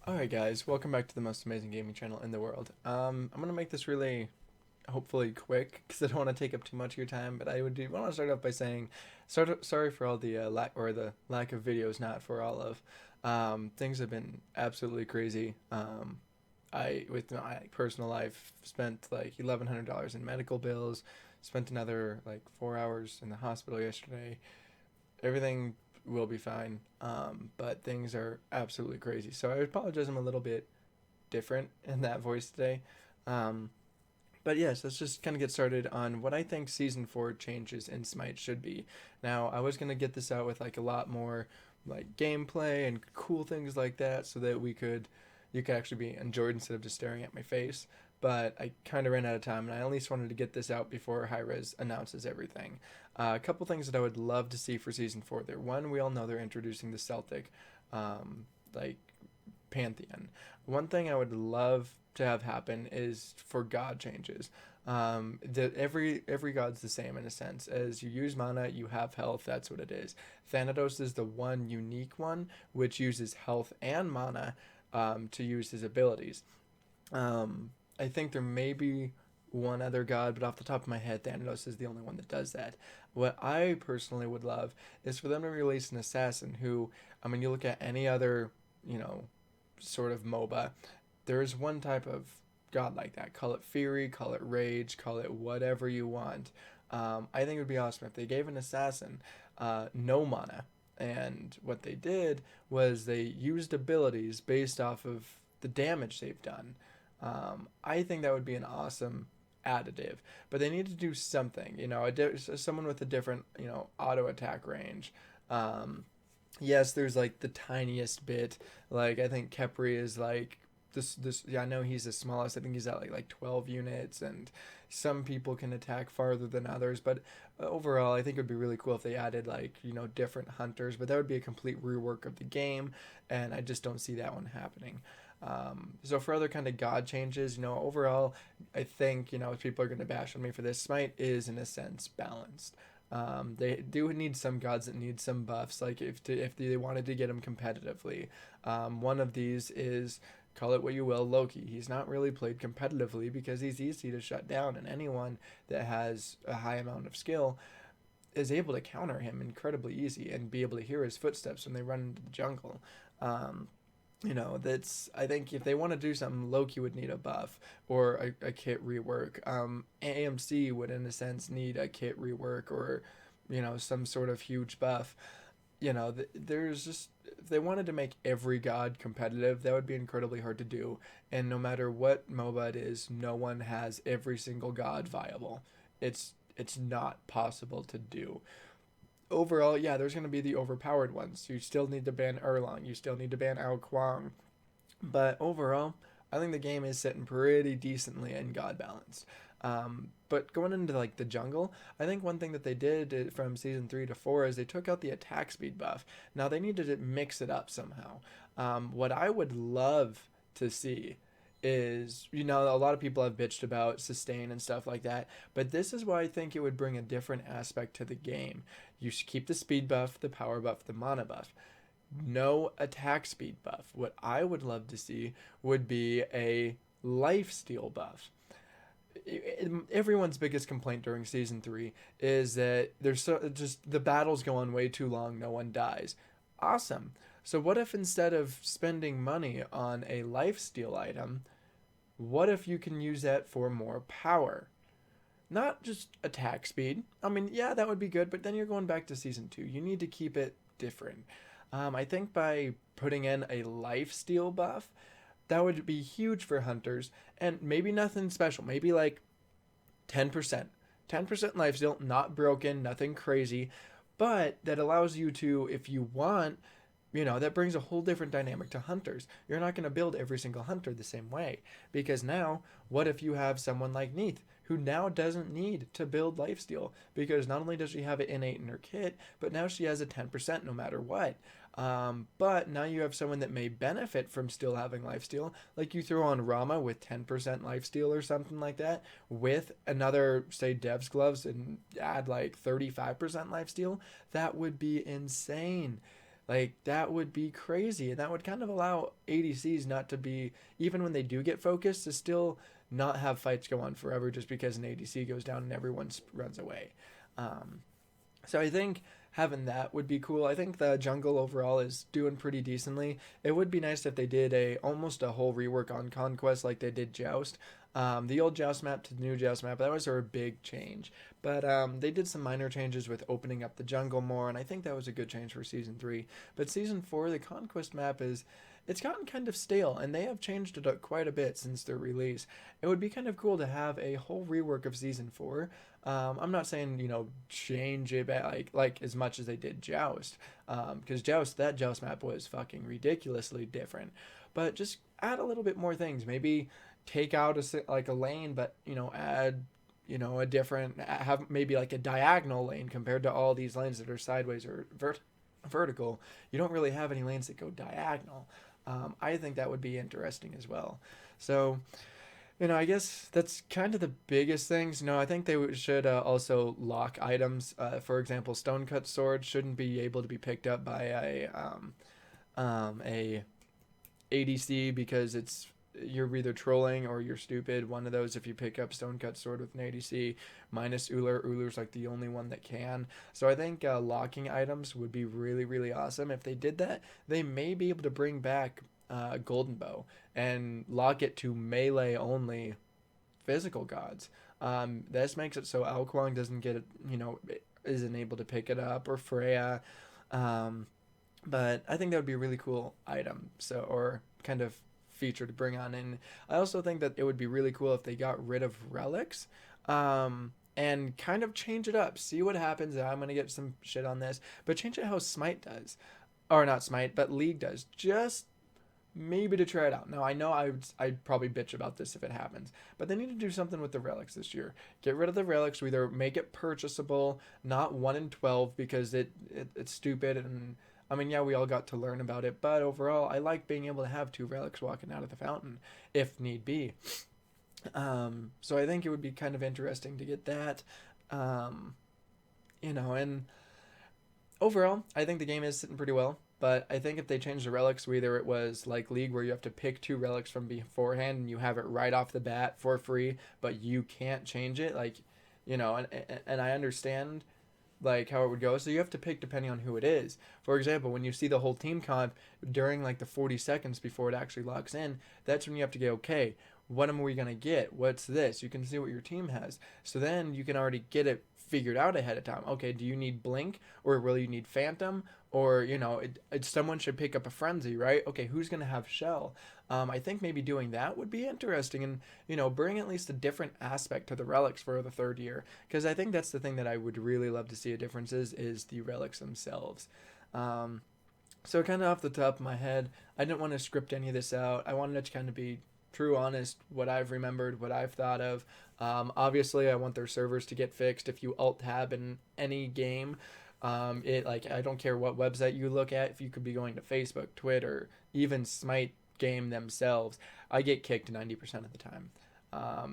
Alright guys, welcome back to the most amazing gaming channel in the world. I'm gonna make this really, hopefully quick, because I don't want to take up too much of your time, but I want to start off by saying, sorry for all the lack of videos, not for all of. Things have been absolutely crazy. With my personal life, spent like $1,100 in medical bills, spent another like 4 hours in the hospital yesterday. Everything will be fine. But things are absolutely crazy. So I apologize. I'm a little bit different in that voice today. Um, but yes, let's just kind of get started on what I think season four changes in Smite should be. Now, I was gonna get this out with like a lot more like gameplay and cool things like that, so that you could actually be enjoyed instead of just staring at my face. But I kind of ran out of time, and I at least wanted to get this out before High Res announces everything. A couple things that I would love to see for season four. There, one, we all know they're introducing the Celtic, like pantheon. One thing I would love to have happen is for god changes. That every god's the same in a sense. As you use mana, you have health. That's what it is. Thanatos is the one unique one which uses health and mana to use his abilities. I think there may be one other god, but off the top of my head, Thanatos is the only one that does that. What I personally would love is for them to release an assassin who, I mean, you look at any other, you know, sort of MOBA, there is one type of god like that. Call it Fury, call it Rage, call it whatever you want. I think it would be awesome if they gave an assassin no mana. And what they did was they used abilities based off of the damage they've done. I think that would be an awesome additive, but they need to do something. Someone with a different, auto attack range. Yes, there's like the tiniest bit. Like I think Kepri is like this. Yeah, I know he's the smallest. I think he's at like 12 units, and some people can attack farther than others. But overall, I think it would be really cool if they added like different hunters. But that would be a complete rework of the game, and I just don't see that one happening. So for other kind of god changes, overall, I think people are going to bash on me for this. Smite is in a sense balanced. They do need some gods that need some buffs, like if they wanted to get them competitively. One of these is, call it what you will, Loki. He's not really played competitively because he's easy to shut down, and anyone that has a high amount of skill is able to counter him incredibly easy and be able to hear his footsteps when they run into the jungle. Um, that's, I think if they want to do something, Loki would need a buff or a kit rework. AMC would in a sense need a kit rework or some sort of huge buff. There's just, if they wanted to make every god competitive, that would be incredibly hard to do, and no matter what MOBA it is, no one has every single god viable. It's not possible to do. Overall, yeah, there's going to be the overpowered ones. You still need to ban Erlang. You still need to ban Ao Kuang. But overall, I think the game is sitting pretty decently in God balance. But going into like the jungle, I think one thing that they did from season 3 to 4 is they took out the attack speed buff. Now they needed to mix it up somehow. What I would love to see is, a lot of people have bitched about sustain and stuff like that, but this is why I think it would bring a different aspect to the game. You should keep the speed buff, the power buff, the mana buff, no attack speed buff. What I would love to see would be a life steal buff. Everyone's biggest complaint during season 3 is that there's just the battles go on way too long, no one dies. Awesome. So what if instead of spending money on a life steal item, what if you can use that for more power? Not just attack speed. I mean, yeah, that would be good, but then you're going back to season 2. You need to keep it different. I think by putting in a life steal buff, that would be huge for hunters, and maybe nothing special. Maybe like 10%. 10% life steal, not broken, nothing crazy, but that allows you to, if you want, that brings a whole different dynamic to hunters. You're not going to build every single hunter the same way, because now, what if you have someone like Neith who now doesn't need to build lifesteal, because not only does she have it innate in her kit, but now she has a 10% no matter what. But now you have someone that may benefit from still having lifesteal, like you throw on Rama with 10% lifesteal or something like that, with another, say, Dev's Gloves and add like 35% lifesteal. That would be insane. Like that would be crazy, and that would kind of allow ADCs not to be, even when they do get focused, to still not have fights go on forever just because an ADC goes down and everyone runs away. Um, so I think having that would be cool. I think the jungle overall is doing pretty decently. It would be nice if they did a almost a whole rework on Conquest like they did Joust. The old Joust map to the new Joust map, that was a big change. But they did some minor changes with opening up the jungle more, and I think that was a good change for Season 3. But Season 4, the Conquest map it's gotten kind of stale, and they have changed it up quite a bit since their release. It would be kind of cool to have a whole rework of Season 4. I'm not saying change it like as much as they did Joust, because Joust map was fucking ridiculously different, but just add a little bit more things. Maybe take out a lane, but add a different, have maybe like a diagonal lane compared to all these lanes that are sideways or vertical. You don't really have any lanes that go diagonal. I think that would be interesting as well. So I guess that's kind of the biggest things. I think they should also lock items. For example, stone cut sword shouldn't be able to be picked up by a ADC because you're either trolling or you're stupid. One of those if you pick up stone cut sword with an ADC, minus Uller. Uller's like the only one that can. So I think locking items would be really, really awesome. If they did that, they may be able to bring back Golden Bow and lock it to melee only physical gods. This makes it so Alquang doesn't get it, isn't able to pick it up, or Freya. Um, but I think that would be a really cool item. So, or kind of feature to bring on. And I also think that it would be really cool if they got rid of relics. And kind of change it up. See what happens. I'm going to get some shit on this. But change it how Smite does. Or not Smite, but League does. Just maybe to try it out. Now I know I'd probably bitch about this if it happens, but they need to do something with the relics this year. Get rid of the relics. Either make it purchasable, not 1 in 12 because it's stupid. And I mean, yeah, we all got to learn about it, but overall, I like being able to have 2 relics walking out of the fountain if need be. So I think it would be kind of interesting to get that. And overall, I think the game is sitting pretty well. But I think if they change the relics, whether it was like League where you have to pick 2 relics from beforehand and you have it right off the bat for free, but you can't change it, and I understand like how it would go. So you have to pick depending on who it is. For example, when you see the whole team comp during like the 40 seconds before it actually locks in, that's when you have to go, okay, what am we going to get? What's this? You can see what your team has. So then you can already get it figured out ahead of time. Okay, do you need Blink, or will you need Phantom, or someone should pick up a Frenzy, right? Okay, who's going to have Shell? I think maybe doing that would be interesting, and bring at least a different aspect to the relics for the 3rd year, because I think that's the thing that I would really love to see a difference is the relics themselves. So kind of off the top of my head, I didn't want to script any of this out. I wanted it to kind of be true, honest, what I've remembered, what I've thought of. Obviously, I want their servers to get fixed. If you alt tab in any game, I don't care what website you look at. If you could be going to Facebook, Twitter, even Smite game themselves, I get kicked 90% of the time.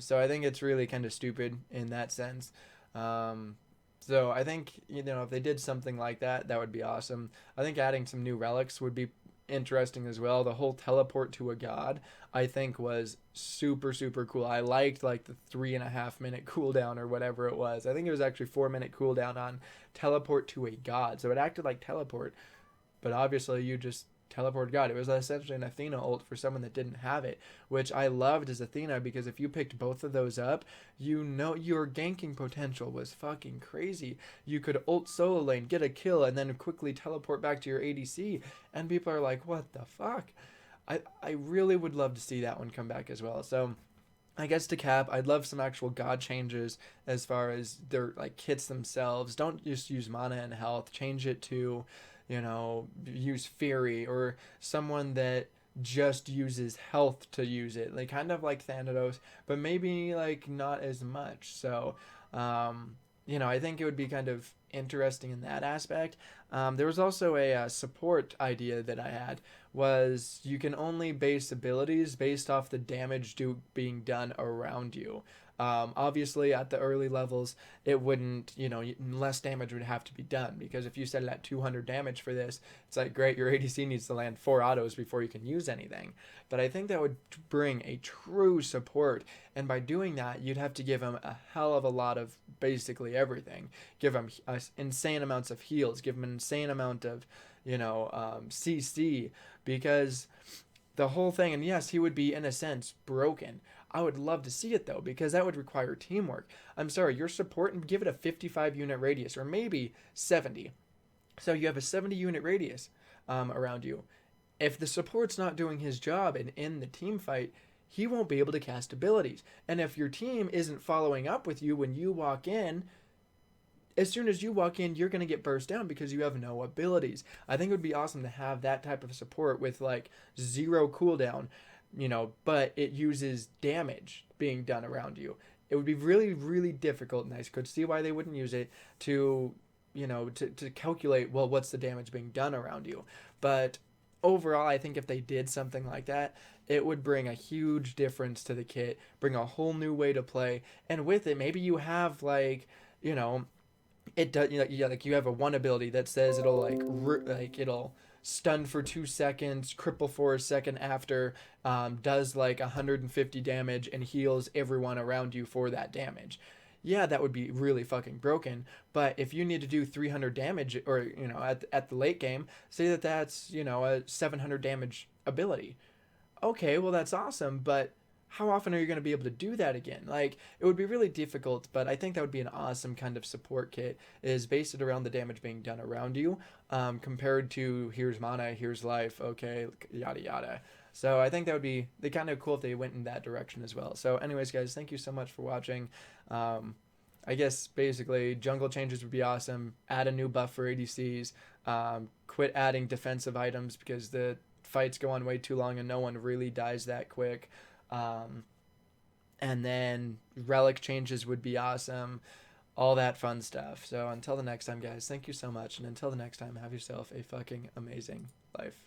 So I think it's really kind of stupid in that sense. So I think if they did something like that, that would be awesome. I think adding some new relics would be interesting as well. The whole teleport to a god, I think, was super, super cool. I liked like the 3.5 minute cooldown or whatever it was. I think it was actually 4 minute cooldown on teleport to a god. So it acted like teleport, but obviously you just teleport god. It was essentially an Athena ult for someone that didn't have it, which I loved as Athena, because if you picked both of those up, your ganking potential was fucking crazy. You could ult solo lane, get a kill, and then quickly teleport back to your ADC, and people are like, what the fuck? I really would love to see that one come back as well. So I guess to cap, I'd love some actual god changes as far as their like kits themselves. Don't just use mana and health. Change it to use Fury, or someone that just uses health to use it, like kind of like Thanatos, but maybe like not as much. So I think it would be kind of interesting in that aspect. There was also a support idea that I had, was you can only base abilities based off the damage being done around you. Obviously, at the early levels, it wouldn't, less damage would have to be done, because if you set it at 200 damage for this, it's like, great, your ADC needs to land 4 autos before you can use anything. But I think that would bring a true support, and by doing that, you'd have to give him a hell of a lot of basically everything. Give him insane amounts of heals, give him an insane amount of, CC, because the whole thing, and yes, he would be in a sense broken. I would love to see it though, because that would require teamwork. I'm sorry, your support, and give it a 55 unit radius, or maybe 70. So you have a 70 unit radius around you. If the support's not doing his job and in the team fight, he won't be able to cast abilities. And if your team isn't following up with you when you walk in, as soon as you walk in, you're going to get burst down because you have no abilities. I think it would be awesome to have that type of support with like 0 cooldown, but it uses damage being done around you. It would be really, really difficult, and I could see why they wouldn't use it to, to calculate, well, what's the damage being done around you. But overall, I think if they did something like that, it would bring a huge difference to the kit, bring a whole new way to play. And with it, maybe you have like, it does, like you have a one ability that says it'll it'll stun for 2 seconds, cripple for a second after, does like 150 damage and heals everyone around you for that damage. Yeah, that would be really fucking broken. But if you need to do 300 damage, or at the late game, say that's a 700 damage ability. Okay, well that's awesome, but how often are you going to be able to do that again? Like, it would be really difficult, but I think that would be an awesome kind of support kit, is based it around the damage being done around you, compared to here's mana, here's life, okay, yada yada. So I think that would be the kind of cool if they went in that direction as well. So anyways, guys, thank you so much for watching. I guess basically jungle changes would be awesome. Add a new buff for ADCs. Quit adding defensive items because the fights go on way too long and no one really dies that quick. And then relic changes would be awesome. All that fun stuff. So until the next time, guys, thank you so much. And until the next time, have yourself a fucking amazing life.